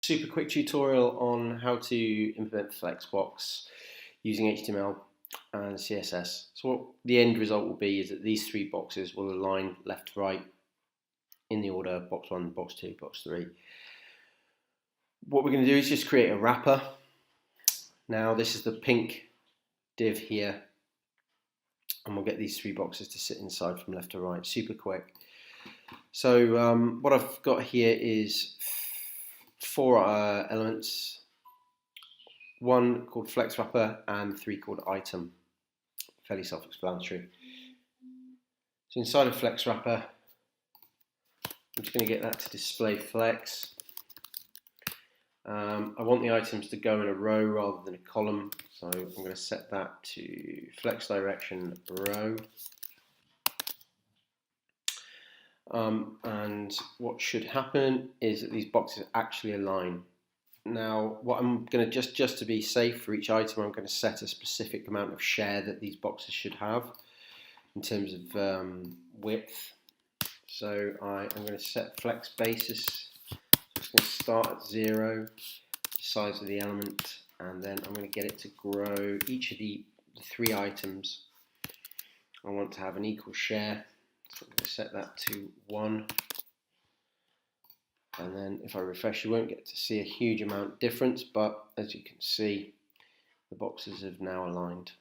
Super quick tutorial on how to implement Flexbox using HTML and CSS. So what the end result will be is that these three boxes will align left to right in the order box 1, box 2, box 3. What we're going to do is just create a wrapper. Now this is the pink div here, and we'll get these three boxes to sit inside from left to right, super quick. So what I've got here is four elements, one called Flex Wrapper and three called Item. Fairly self-explanatory. So inside of Flex Wrapper, I'm just going to get that to display flex. I want the items to go in a row rather than a column, so I'm going to set that to flex direction row. And what should happen is that these boxes actually align. Now, what I'm going to just to be safe for each item, I'm going to set a specific amount of share that these boxes should have in terms of width. So I'm going to set flex basis. It's going to start at 0, size of the element, and then I'm going to get it to grow each of the three items. I want to have an equal share, so I'm going to set that to 1. And then if I refresh, you won't get to see a huge amount of difference, but as you can see, the boxes have now aligned.